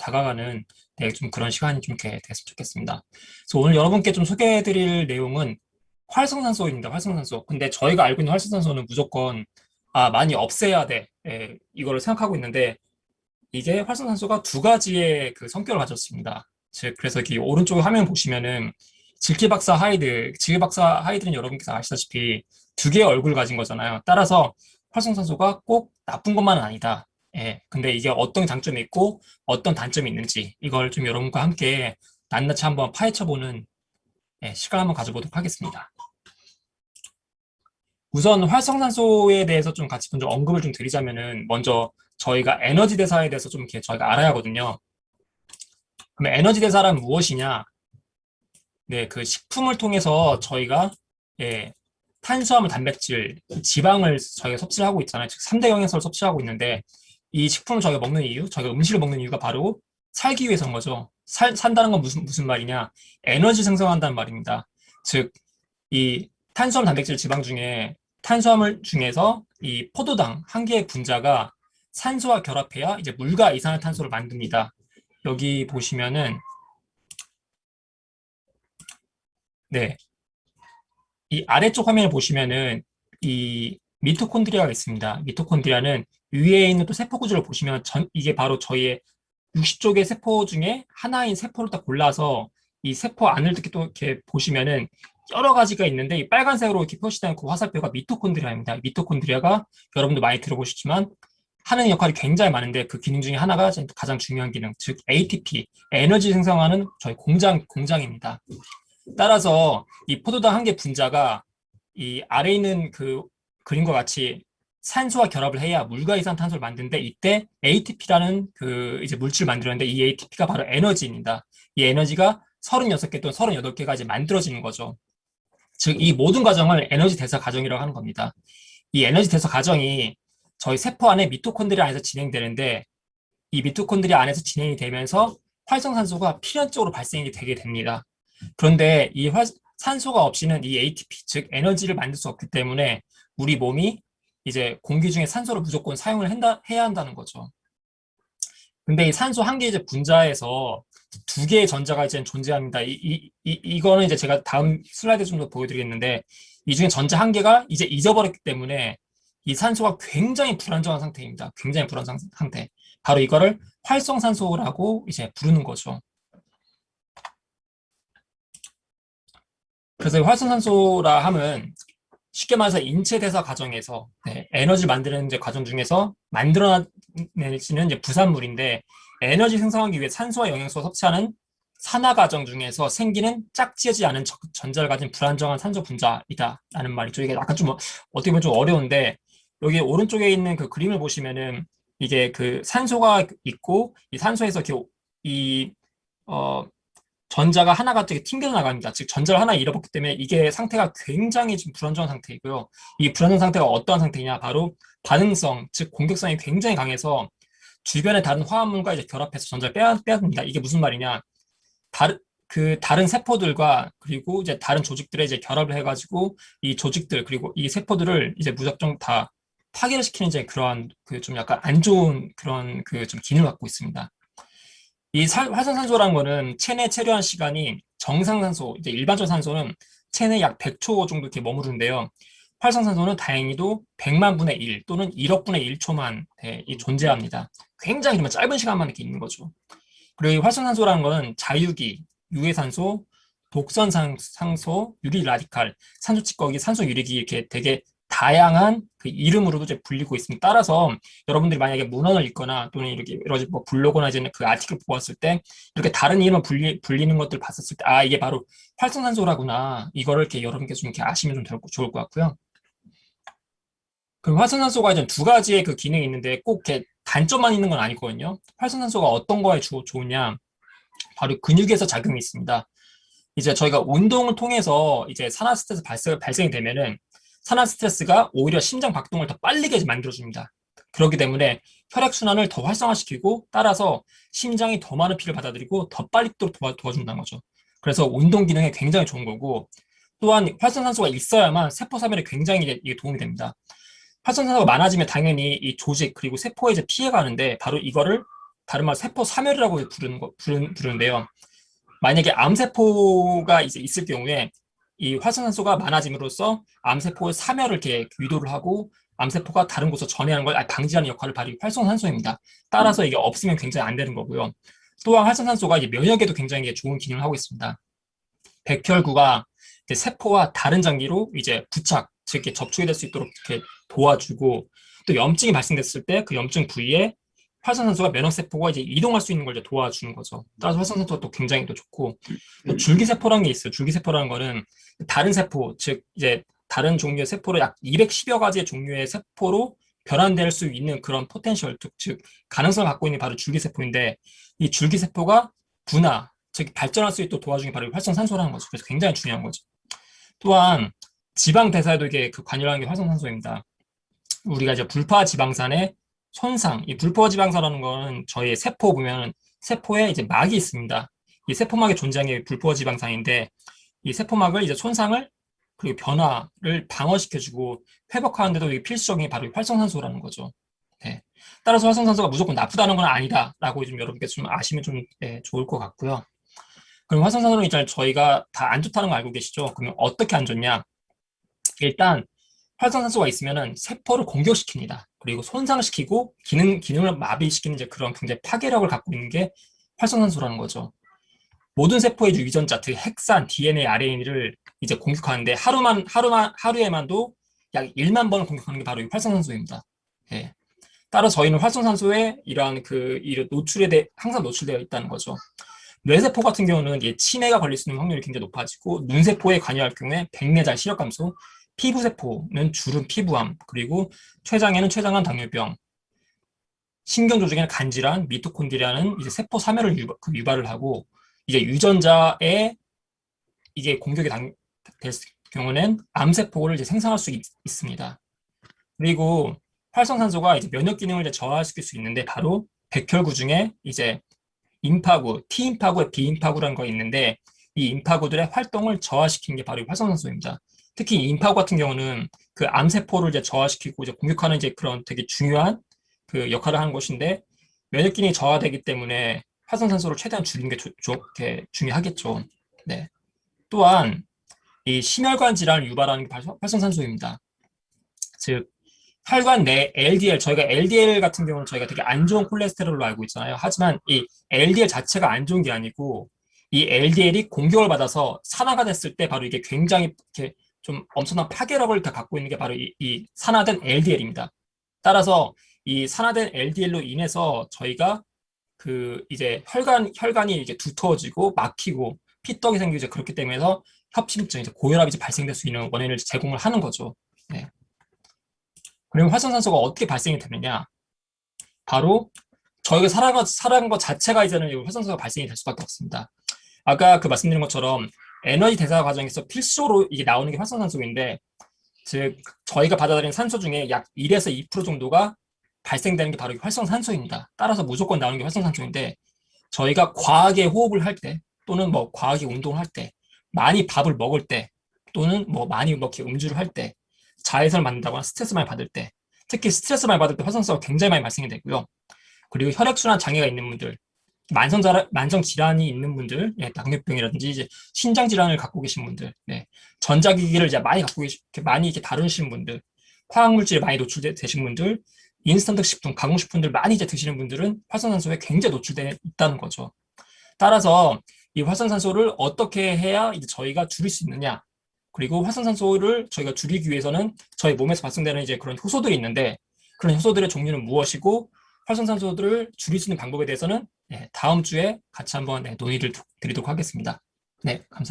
다가가는 좀 그런 시간이 좀 이렇게 됐으면 좋겠습니다. 그래서 오늘 여러분께 좀 소개해드릴 내용은 활성산소입니다. 활성산소. 근데 저희가 알고 있는 활성산소는 무조건 많이 없애야 돼. 이거를 생각하고 있는데 이게 활성산소가 두 가지의 그 성격을 가졌습니다. 즉 그래서 이렇게 오른쪽 화면 보시면은 질기박사 하이드는 여러분께서 아시다시피 두 개의 얼굴 가진 거잖아요. 따라서 활성산소가 꼭 나쁜 것만은 아니다. 근데 이게 어떤 장점이 있고 어떤 단점이 있는지 이걸 좀 여러분과 함께 낱낱이 한번 파헤쳐보는 시간 한번 가져보도록 하겠습니다. 우선 활성산소에 대해서 좀 같이 먼저 언급을 좀 드리자면은 먼저 저희가 에너지 대사에 대해서 좀 이렇게 저희가 알아야 하거든요. 그럼 에너지 대사란 무엇이냐? 네, 그 식품을 통해서 저희가 탄수화물, 단백질, 지방을 저희가 섭취를 하고 있잖아요. 즉 3대 영양소를 섭취하고 있는데 이 식품을 저희가 먹는 이유, 저희가 음식을 먹는 이유가 바로 살기 위해서인 거죠. 산다는 건 무슨 말이냐? 에너지 생성한다는 말입니다. 즉 이 탄수화물, 단백질, 지방 중에 탄수화물 중에서 이 포도당 한 개의 분자가 산소와 결합해야 이제 물과 이산화탄소를 만듭니다. 여기 보시면은 네, 이 아래쪽 화면을 보시면은 이 미토콘드리아가 있습니다. 미토콘드리아는 위에 있는 또 세포 구조를 보시면 이게 바로 저희의 60쪽의 세포 중에 하나인 세포를 딱 골라서 이 세포 안을 이렇게 또 이렇게 보시면은 여러 가지가 있는데 이 빨간색으로 이렇게 표시된 그 화살표가 미토콘드리아입니다. 미토콘드리아가 여러분도 많이 들어보시지만 하는 역할이 굉장히 많은데 그 기능 중에 하나가 가장 중요한 기능, 즉 ATP, 에너지 생성하는 저희 공장입니다. 따라서 이 포도당 한 개 분자가 이 아래에 있는 그 그림과 같이 산소와 결합을 해야 물과 이산탄소를 만드는데 이때 ATP라는 그 이제 물질을 만들었는데 이 ATP가 바로 에너지입니다. 이 에너지가 36개 또는 38개가 이제 만들어지는 거죠. 즉, 이 모든 과정을 에너지 대사 과정이라고 하는 겁니다. 이 에너지 대사 과정이 저희 세포 안에 미토콘드리아 안에서 진행되는데 이 미토콘드리아 안에서 진행이 되면서 활성산소가 필연적으로 발생이 되게 됩니다. 그런데 이 산소가 없이는 이 ATP, 즉 에너지를 만들 수 없기 때문에 우리 몸이 이제 공기 중에 산소를 무조건 사용을 해야 한다는 거죠. 근데 이 산소 한 개 이제 분자에서 두 개의 전자가 이제 존재합니다. 이거는 이제 제가 다음 슬라이드 좀 더 보여드리겠는데 이 중에 전자 한 개가 이제 잊어버렸기 때문에 이 산소가 굉장히 불안정한 상태입니다. 굉장히 불안정한 상태. 바로 이거를 활성산소라고 이제 부르는 거죠. 그래서 활성산소라 함은 쉽게 말해서 인체 대사 과정에서 에너지 만드는 이제 과정 중에서 만들어내지는 이제 부산물인데 에너지 생성하기 위해 산소와 영양소 섭취하는 산화 과정 중에서 생기는 짝지어지지 않은 전자를 가진 불안정한 산소 분자이다라는 말이죠. 이게 약간 좀 어떻게 보면 좀 어려운데 여기 오른쪽에 있는 그 그림을 보시면은 이게 그 산소가 있고 이 산소에서 이렇게 전자가 하나가 되게 튕겨 나갑니다. 즉 전자를 하나 잃어버렸기 때문에 이게 상태가 굉장히 지금 불안정한 상태이고요. 이 불안정 상태가 어떠한 상태냐? 바로 반응성, 즉 공격성이 굉장히 강해서 주변의 다른 화합물과 이제 결합해서 전자를 빼앗습니다. 이게 무슨 말이냐? 다른 세포들과 그리고 이제 다른 조직들에 이제 결합을 해가지고 이 조직들 그리고 이 세포들을 이제 무작정 다 파괴를 시키는 이제 그러한 그 좀 약간 안 좋은 그런 그 좀 기능을 갖고 있습니다. 이 활성산소라는 거는 체내 체류한 시간이 정상산소, 이제 일반적 산소는 체내 약 100초 정도 이렇게 머무르는데요. 활성산소는 다행히도 100만 분의 1 또는 1억 분의 1초만 존재합니다. 굉장히 짧은 시간만 이렇게 있는 거죠. 그리고 이 활성산소라는 거는 자유기, 유해산소, 독성산소, 유리 라디칼, 산소 찌꺼기, 산소 유리기 이렇게 되게 다양한 그 이름으로도 이제 불리고 있습니다. 따라서 여러분들이 만약에 문헌을 읽거나 또는 이렇게 여러 가지 뭐 블로그나 이제 그 아티클 보았을 때 이렇게 다른 이름을 불리는 것들 봤었을 때 이게 바로 활성산소라구나 이거를 이렇게 여러분께 좀 이렇게 아시면 좀 좋을 것 같고요. 그럼 활성산소가 이제 두 가지의 그 기능이 있는데 꼭 이렇게 단점만 있는 건 아니거든요. 활성산소가 어떤 거에 좋으냐? 바로 근육에서 작용이 있습니다. 이제 저희가 운동을 통해서 이제 산화 스트레스 발생이 되면은 산화 스트레스가 오히려 심장 박동을 더 빠르게 만들어줍니다. 그렇기 때문에 혈액순환을 더 활성화시키고 따라서 심장이 더 많은 피를 받아들이고 더 빨리 도와준다는 거죠. 그래서 운동 기능에 굉장히 좋은 거고 또한 활성산소가 있어야만 세포 사멸에 굉장히 이게 도움이 됩니다. 활성산소가 많아지면 당연히 이 조직 그리고 세포에 이제 피해가 가는데 바로 이거를 다른 말 세포 사멸이라고 부르는데요. 만약에 암세포가 이제 있을 경우에 이 활성산소가 많아짐으로써 암세포의 사멸을 이렇게 유도를 하고 암세포가 다른 곳으로 전이하는 걸 방지하는 역할을 발휘하는 활성산소입니다. 따라서 이게 없으면 굉장히 안 되는 거고요. 또한 활성산소가 이제 면역에도 굉장히 좋은 기능을 하고 있습니다. 백혈구가 세포와 다른 장기로 이제 부착, 즉 이렇게 접촉이 될 수 있도록 이렇게 도와주고, 또 염증이 발생됐을 때 그 염증 부위에 활성산소가 면역세포가 이제 이동할 수 있는 걸 이제 도와주는 거죠. 따라서 활성산소가 또 굉장히 또 좋고, 또 줄기세포라는 게 있어요. 줄기세포라는 거는 다른 세포, 즉 이제 다른 종류의 세포로 약 210여 가지의 종류의 세포로 변환될 수 있는 그런 포텐셜, 즉 가능성을 갖고 있는 바로 줄기세포인데, 이 줄기세포가 분화, 즉 발전할 수 있도록 도와주는 게 바로 활성산소라는 거죠. 그래서 굉장히 중요한 거죠. 또한 지방 대사에도 이게 관여하는 게 활성산소입니다. 우리가 이제 불포화 지방산의 손상, 이 불포화 지방산이라는 거는 저희 세포 보면 세포에 이제 막이 있습니다. 이 세포막에 존재하는 게 불포화 지방산인데, 이 세포막을 이제 손상을 그리고 변화를 방어시켜주고 회복하는데도 이게 필수적인 게 바로 활성산소라는 거죠. 네. 따라서 활성산소가 무조건 나쁘다는 건 아니다라고 좀 여러분께 좀 아시면 좀 좋을 것 같고요. 그럼 활성산소는 이제 저희가 다 안 좋다는 거 알고 계시죠? 그러면 어떻게 안 좋냐? 일단 활성산소가 있으면은 세포를 공격시킵니다. 그리고 손상시키고 기능을 마비시키는 이제 그런 굉장히 파괴력을 갖고 있는 게 활성산소라는 거죠. 모든 세포의 유전자, 즉 핵산, DNA, RNA를 이제 공격하는데 하루에만도 약 1만 번을 공격하는 게 바로 이 활성산소입니다. 예. 따라 저희는 활성산소에 이러한 항상 노출되어 있다는 거죠. 뇌세포 같은 경우는 치매가 걸릴 수 있는 확률이 굉장히 높아지고, 눈세포에 관여할 경우에 백내장, 시력 감소, 피부세포는 주름, 피부암, 그리고 췌장에는 췌장암, 당뇨병, 신경 조직에는 간질환, 미토콘드리아는 이제 세포 사멸을 유발을 하고, 이제 유전자에 이게 공격이 될 경우는 암세포를 이제 생성할 수 있습니다. 그리고 활성산소가 이제 면역 기능을 이제 저하시킬 수 있는데, 바로 백혈구 중에 이제 임파구, T임파구, B임파구라는 거 있는데, 이 임파구들의 활동을 저하시키는 게 바로 활성산소입니다. 특히 임파구 같은 경우는 그 암세포를 이제 저하시키고 이제 공격하는 이제 그런 되게 중요한 그 역할을 하는 것인데, 면역 기능이 저하되기 때문에 활성산소를 최대한 줄이는 게 중요하겠죠. 네. 또한 이 심혈관 질환을 유발하는 게 활성산소입니다. 즉 혈관 내 LDL, 저희가 LDL 같은 경우는 저희가 되게 안 좋은 콜레스테롤로 알고 있잖아요. 하지만 이 LDL 자체가 안 좋은 게 아니고, 이 LDL이 공격을 받아서 산화가 됐을 때 바로 이게 굉장히 이렇게 좀 엄청난 파괴력을 다 갖고 있는 게 바로 이 산화된 LDL입니다. 따라서 이 산화된 LDL로 인해서 저희가 그 이제 혈관이 이제 두터워지고 막히고 피떡이 생기고 이제 그렇기 때문에 협심증, 이제 고혈압이 이제 발생될 수 있는 원인을 제공을 하는 거죠. 네. 그리고 활성산소가 어떻게 발생이 되느냐? 바로 저희가 살아가는 것 자체가 이제는 활성산소가 발생이 될 수밖에 없습니다. 아까 그 말씀드린 것처럼 에너지 대사 과정에서 필수로 이게 나오는 게 활성산소인데, 즉 저희가 받아들이는 산소 중에 약 1에서 2% 정도가 발생되는 게 바로 활성산소입니다. 따라서 무조건 나오는 게 활성산소인데, 저희가 과하게 호흡을 할 때, 또는 뭐 과하게 운동을 할 때, 많이 밥을 먹을 때, 또는 뭐 많이 이렇게 음주를 할 때, 자해를 받는다거나 스트레스 많이 받을 때, 특히 스트레스 많이 받을 때 활성산소가 굉장히 많이 발생이 되고요. 그리고 혈액순환 장애가 있는 분들, 만성 질환이 있는 분들, 당뇨병이라든지 이제 신장 질환을 갖고 계신 분들, 전자기기를 이제 많이 많이 이렇게 다루시는 분들, 화학물질에 많이 노출되신 분들, 인스턴트 식품, 가공식품들 많이 이제 드시는 분들은 활성산소에 굉장히 노출되어 있다는 거죠. 따라서 이 활성산소를 어떻게 해야 이제 저희가 줄일 수 있느냐? 그리고 활성산소를 저희가 줄이기 위해서는 저희 몸에서 발생되는 이제 그런 효소들이 있는데, 그런 효소들의 종류는 무엇이고 활성산소들을 줄일 수 있는 방법에 대해서는 다음 주에 같이 한번 논의를 드리도록 하겠습니다. 네, 감사합니다.